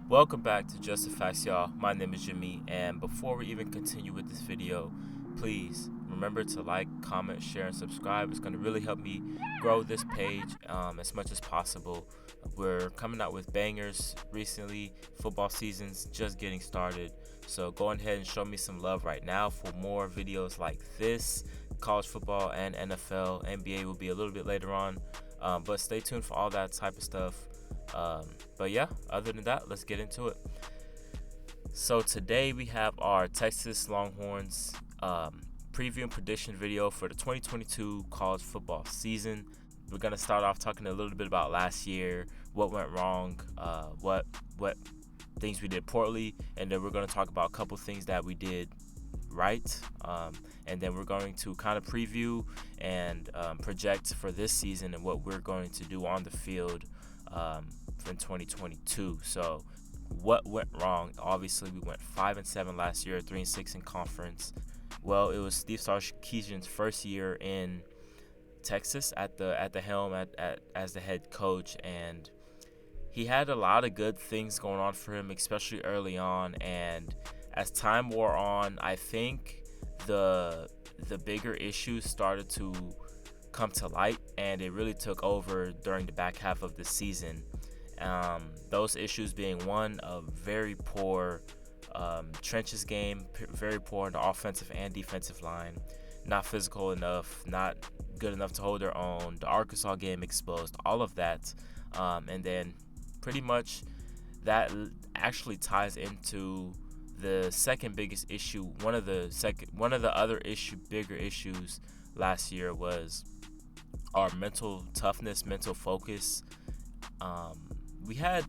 Welcome back to Just the Facts, y'all. My name is Jimmy, and before we even continue with this video, please remember to like, comment, share, and subscribe. It's going to really help me grow this page as much as possible. We're coming out with bangers recently. Football season's just getting started, so go ahead and show me some love right now for more videos like this. College football and NFL, NBA will be a little bit later on, but stay tuned for all that type of stuff. But yeah, other than that, let's get into it. So today we have our Texas Longhorns preview and prediction video for the 2022 college football season. We're gonna start off talking a little bit about last year, what went wrong, what things we did poorly, and then we're gonna talk about a couple things that we did right, and then we're going to kind of preview and project for this season and what we're going to do on the field in 2022. So what went wrong? Obviously, we went 5-7 last year, 3-6 in conference. Well, it was Steve Sarkisian's first year in Texas at the helm as the head coach, and he had a lot of good things going on for him, especially early on. And as time wore on, I think the bigger issues started to come to light, and it really took over during the back half of the season. Those issues being one, a very poor trenches game, very poor in the offensive and defensive line, not physical enough, not good enough to hold their own. The Arkansas game exposed all of that, and then pretty much that actually ties into the second biggest issue. One of the other bigger issues last year was our mental toughness, mental focus. We had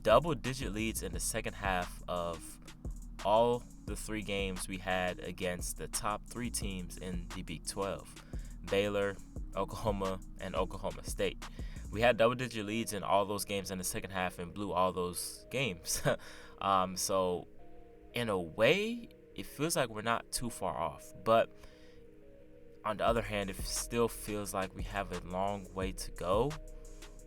double-digit leads in the second half of all the 3 games we had against the top 3 teams in the Big 12, Baylor, Oklahoma, and Oklahoma State. We had double-digit leads in all those games in the second half and blew all those games. So in a way, it feels like we're not too far off. But on the other hand, it still feels like we have a long way to go,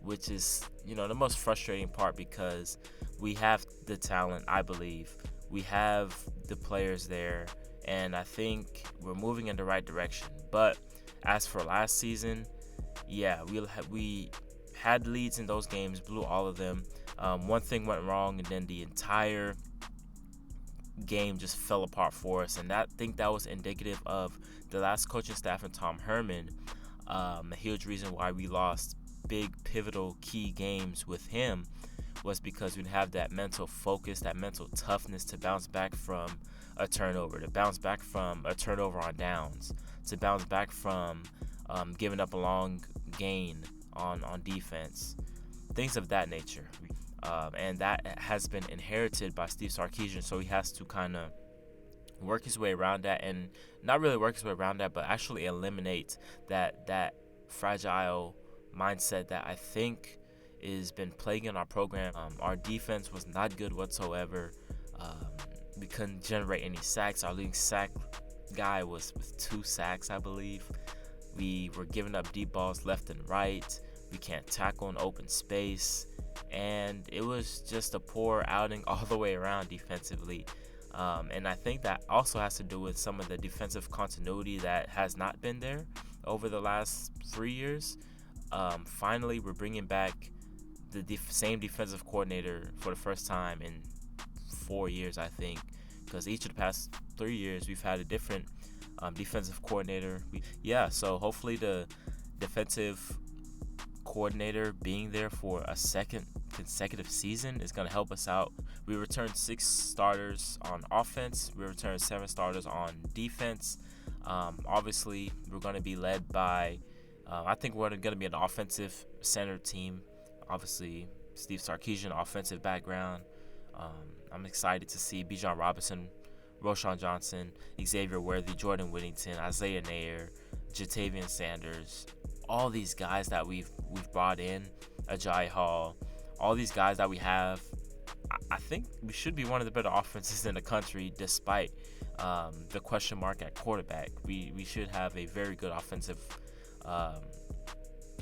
which is, the most frustrating part, because we have the talent, I believe. We have the players there, and I think we're moving in the right direction. But as for last season, yeah, we had leads in those games, blew all of them. One thing went wrong, and then the entire game just fell apart for us, and I think that was indicative of the last coaching staff and Tom Herman. A huge reason why we lost big pivotal key games with him was because we didn't have that mental focus, that mental toughness to bounce back from a turnover, to bounce back from a turnover on downs, to bounce back from giving up a long gain on defense, things of that nature. And that has been inherited by Steve Sarkisian, so he has to kind of work his way around that, and not really work his way around that, but actually eliminate that fragile mindset that I think has been plaguing our program. Our defense was not good whatsoever. We couldn't generate any sacks. Our leading sack guy was with 2 sacks, I believe. We were giving up deep balls left and right. We can't tackle in open space. And it was just a poor outing all the way around defensively. And I think that also has to do with some of the defensive continuity that has not been there over the last 3 years. Finally, we're bringing back the same defensive coordinator for the first time in 4 years, I think, because each of the past 3 years we've had a different defensive coordinator. So hopefully the defensive coordinator being there for a second consecutive season is going to help us out. We returned 6 starters on offense. We returned 7 starters on defense. Obviously, we're going to be led by I think we're going to be an offensive center team. Obviously, Steve Sarkisian, offensive background. I'm excited to see Bijan Robinson, Roshan Johnson, Xavier Worthy, Jordan Whittington, Isaiah Nair, Jatavian Sanders, all these guys that we've brought in, Ajayi Hall, all these guys that we have. I think we should be one of the better offenses in the country, despite the question mark at quarterback. We should have a very good offensive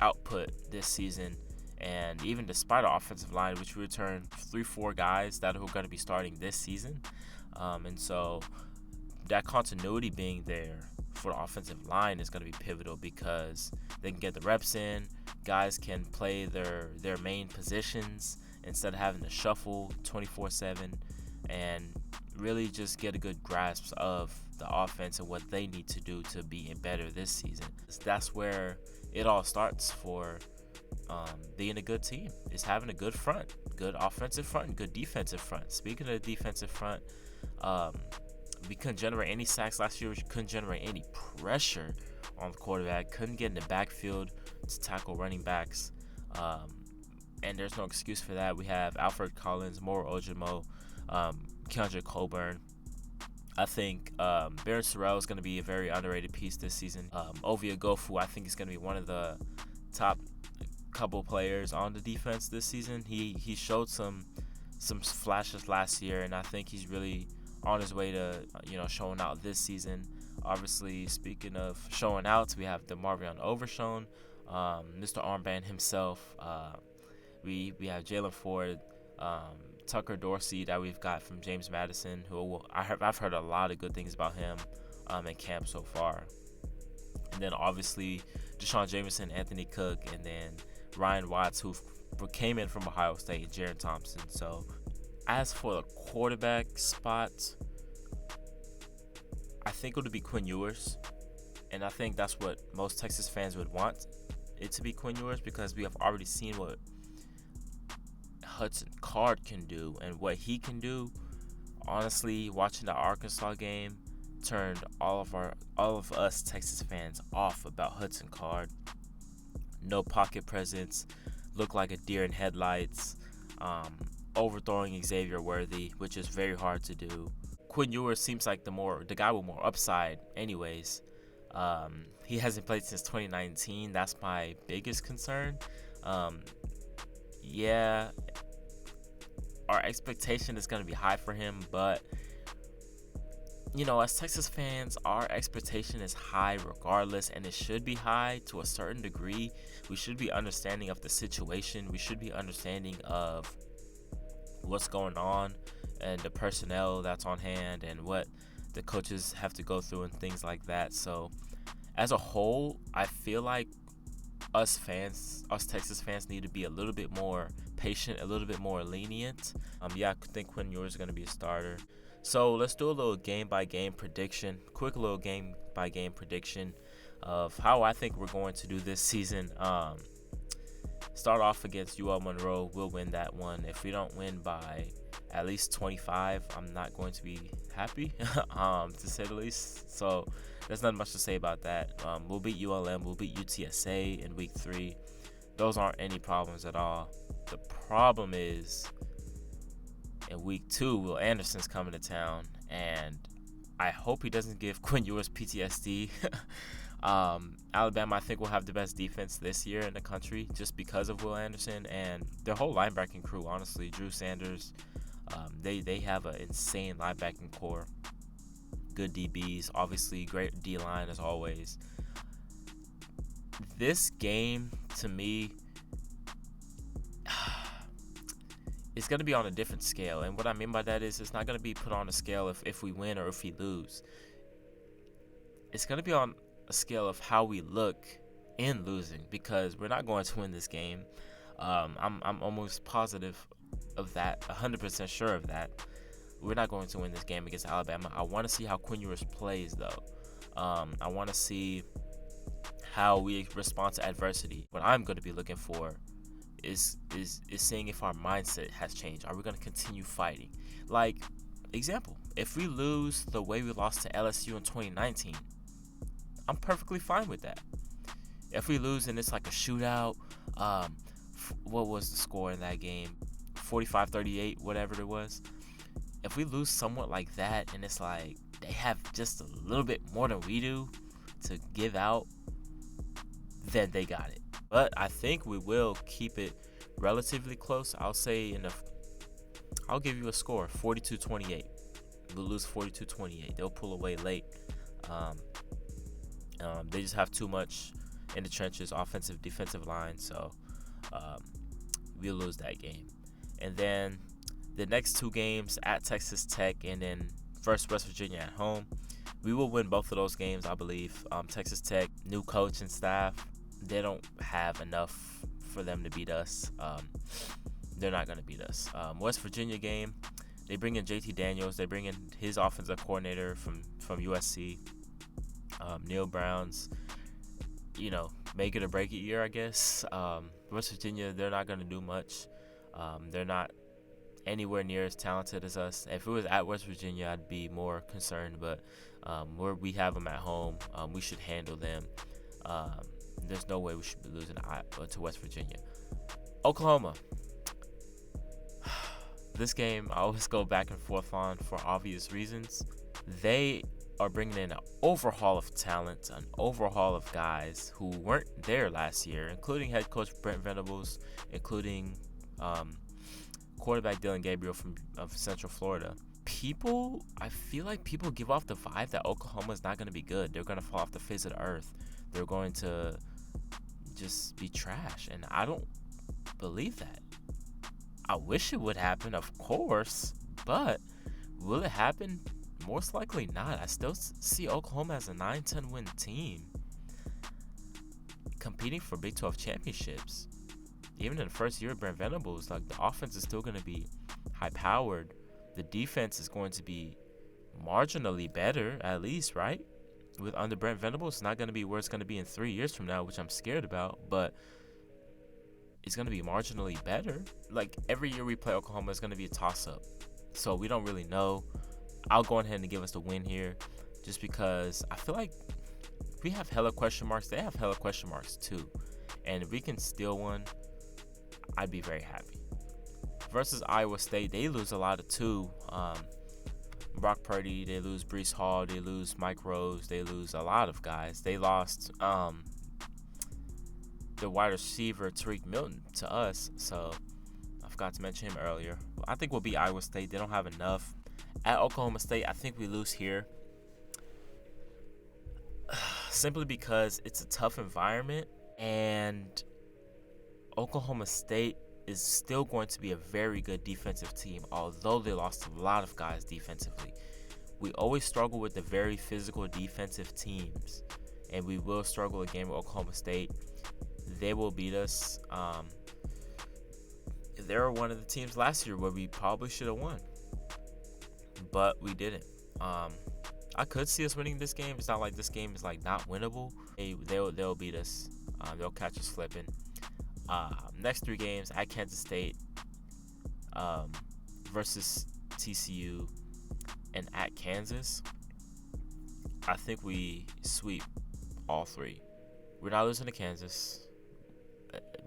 output this season, And even despite our offensive line, which we returned 3-4 guys that are going to be starting this season. And so that continuity being there for the offensive line is going to be pivotal because they can get the reps in. Guys can play their main positions instead of having to shuffle 24/7 and really just get a good grasp of the offense and what they need to do to be better this season. That's where it all starts for being a good team, is having a good front, good offensive front, and good defensive front. Speaking of the defensive front, we couldn't generate any sacks last year. We couldn't generate any pressure on the quarterback. Couldn't get in the backfield to tackle running backs. And there's no excuse for that. We have Alfred Collins, Moro Ojimo, Keandre Coburn. I think Baron Sorrell is going to be a very underrated piece this season. Ovia Gofu, I think, is going to be one of the top couple players on the defense this season. He showed some flashes last year, and I think he's really on his way to showing out this season. Obviously, speaking of showing out, we have DeMarvion Overshown, Mr. Armband himself. We have Jalen Ford, Tucker Dorsey that we've got from James Madison, who I've heard a lot of good things about him in camp so far. And then obviously Deshaun Jameson, Anthony Cook, and then Ryan Watts, who came in from Ohio State, and Jaron Thompson. So as for the quarterback spot, I think it would be Quinn Ewers. And I think that's what most Texas fans would want it to be, Quinn Ewers, because we have already seen what Hudson Card can do and what he can do. Honestly, watching the Arkansas game turned all of us Texas fans off about Hudson Card. No pocket presence, looked like a deer in headlights, overthrowing Xavier Worthy, which is very hard to do. Quinn Ewers seems like the guy with more upside anyways. He hasn't played since 2019. That's my biggest concern. Yeah, our expectation is going to be high for him, but as Texas fans, our expectation is high regardless, and it should be high to a certain degree. We should be understanding of the situation. We should be understanding of what's going on and the personnel that's on hand and what the coaches have to go through and things like that. So as a whole, I feel like us Texas fans need to be a little bit more patient, a little bit more lenient. I think Quinn Ewers is going to be a starter. So let's do a little game-by-game prediction, quick little game-by-game prediction of how I think we're going to do this season. Start off against UL Monroe. We'll win that one. If we don't win by at least 25, I'm not going to be happy, to say the least. So there's not much to say about that. We'll beat ULM. We'll beat UTSA in week 3. Those aren't any problems at all. The problem is in week 2, Will Anderson's coming to town, and I hope he doesn't give Quinn Ewers PTSD. Alabama, I think, will have the best defense this year in the country just because of Will Anderson and their whole linebacking crew, honestly. Drew Sanders, they have an insane linebacking core. Good DBs, obviously, great D-line as always. This game, to me, it's going to be on a different scale. And what I mean by that is it's not going to be put on a scale if we win or if we lose. It's going to be on a scale of how we look in losing, because we're not going to win this game. I'm almost positive of that, 100% sure of that. We're not going to win this game against Alabama. I want to see how Quinn Ewers plays, though. I want to see how we respond to adversity. What I'm going to be looking for is seeing if our mindset has changed. Are we going to continue fighting? Like, example, if we lose the way we lost to LSU in 2019, I'm perfectly fine with that. If we lose and it's like a shootout, what was the score in that game? 45-38, whatever it was. If we lose somewhat like that and it's like they have just a little bit more than we do to give out, then they got it. But I think we will keep it relatively close. I'll give you a score, 42-28. We'll lose 42-28. They'll pull away late. They just have too much in the trenches, offensive, defensive line. So we'll lose that game. And then the next 2 games at Texas Tech and then first West Virginia at home, we will win both of those games, I believe. Texas Tech, new coach and staff, they don't have enough for them to beat us. They're not going to beat us. West Virginia game, they bring in JT Daniels. They bring in his offensive coordinator from USC, Neil Brown's, make it or break it year, I guess. West Virginia, they're not going to do much. They're not anywhere near as talented as us. If it was at West Virginia, I'd be more concerned, but where we have them at home, we should handle them. There's no way we should be losing to West Virginia. Oklahoma. This game I always go back and forth on for obvious reasons. They are bringing in an overhaul of talent, an overhaul of guys who weren't there last year, including head coach Brent Venables, including quarterback Dylan Gabriel of Central Florida. I feel like people give off the vibe that Oklahoma is not going to be good. They're going to fall off the face of the earth. They're going to just be trash, and I don't believe that. I wish it would happen, of course, but will it happen? Most likely not. I still see Oklahoma as a 9-10 win team competing for Big 12 championships. Even in the first year of Brent Venables, the offense is still going to be high-powered. The defense is going to be marginally better, at least, right? Under Brent Venables, it's not going to be where it's going to be in 3 years from now, which I'm scared about, but it's going to be marginally better. Every year we play Oklahoma, it's going to be a toss-up. So we don't really know. I'll go ahead and give us the win here just because I feel like we have hella question marks. They have hella question marks too. And if we can steal one, I'd be very happy. Versus Iowa State, they lose a lot of too. Brock Purdy, they lose Breece Hall, they lose Mike Rose, they lose a lot of guys. They lost the wide receiver Tariq Milton to us, so I forgot to mention him earlier. I think we'll beat Iowa State. They don't have enough. At Oklahoma State, I think we lose here simply because it's a tough environment, and Oklahoma State is still going to be a very good defensive team, although they lost a lot of guys defensively. We always struggle with the very physical defensive teams, and we will struggle again with Oklahoma State. They will beat us. They were one of the teams last year where we probably should have won, but we didn't. I could see us winning this game. It's not like this game is not winnable. They'll beat us. They'll catch us slipping. Next 3 games at Kansas State, versus TCU, and at Kansas. I think we sweep all 3. We're not losing to Kansas.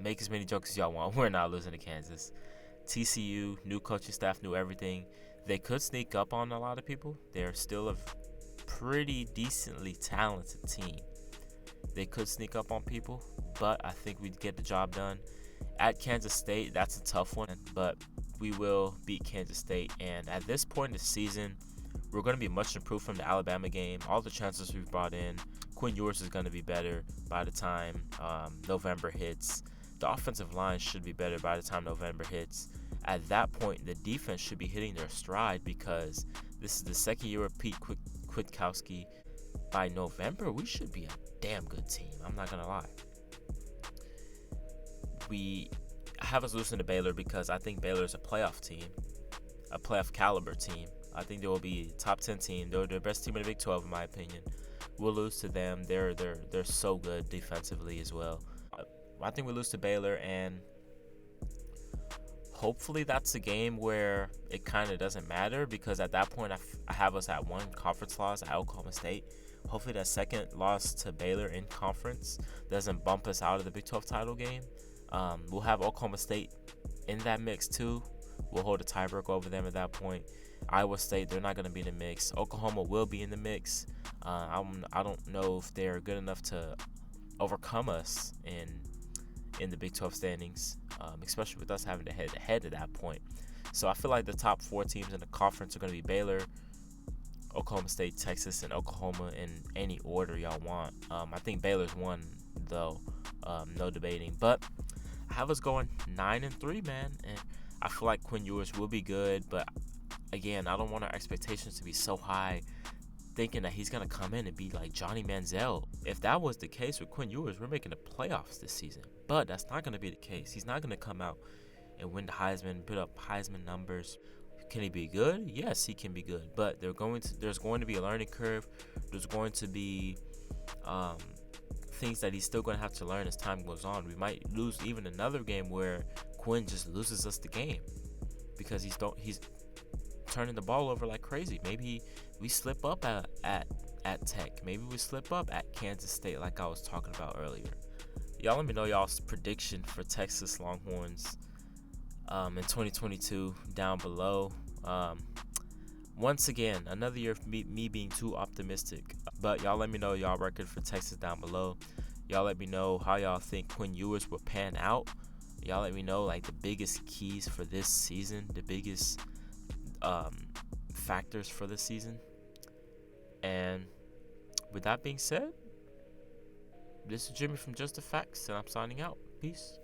Make as many jokes as y'all want. We're not losing to Kansas. TCU, new coaching staff, new everything. They could sneak up on a lot of people. They're still a pretty decently talented team. They could sneak up on people, but I think we'd get the job done. At Kansas State, that's a tough one, but we will beat Kansas State. And at this point in the season, we're going to be much improved from the Alabama game. All the transfers we've brought in, Quinn Ewers is going to be better by the time November hits. The offensive line should be better by the time November hits. At that point, the defense should be hitting their stride because this is the second year of Pete Kwiatkowski. By November, we should be a damn good team. I'm not going to lie. I have us losing to Baylor because I think Baylor is a playoff team, a playoff caliber team. I think they will be a top 10 team. They're the best team in the Big 12, in my opinion. We'll lose to them. They're so good defensively as well. I think we lose to Baylor, and hopefully that's a game where it kind of doesn't matter because at that point I have us at 1 conference loss at Oklahoma State. Hopefully that second loss to Baylor in conference doesn't bump us out of the Big 12 title game. We'll have Oklahoma State in that mix too. We'll hold a tiebreaker over them at that point. Iowa State, they're not going to be in the mix. Oklahoma will be in the mix. I don't know if they're good enough to overcome us in the Big 12 standings, especially with us having to head at that point. So I feel like the top 4 teams in the conference are going to be Baylor, Oklahoma State, Texas, and Oklahoma in any order y'all want. I think Baylor's 1, though. No debating. But I have us going 9-3, man, and I feel like Quinn Ewers will be good, but again, I don't want our expectations to be so high, thinking that he's gonna come in and be like Johnny Manziel. If that was the case with Quinn Ewers, we're making the playoffs this season. But that's not gonna be the case. He's not gonna come out and win the Heisman, put up Heisman numbers. Can he be good? Yes, he can be good. But there's going to be a learning curve. There's going to be things that he's still going to have to learn as time goes on. We might lose even another game where Quinn just loses us the game because he's turning the ball over like crazy. Maybe we slip up at Tech. Maybe we slip up at Kansas State, like I was talking about earlier. Y'all let me know y'all's prediction for Texas Longhorns in 2022 down below. Once again, another year of me being too optimistic. But y'all let me know y'all record for Texas down below. Y'all let me know how y'all think Quinn Ewers will pan out. Y'all let me know like the biggest keys for this season, the biggest factors for this season. And with that being said, this is Jimmy from Just the Facts, and I'm signing out. Peace.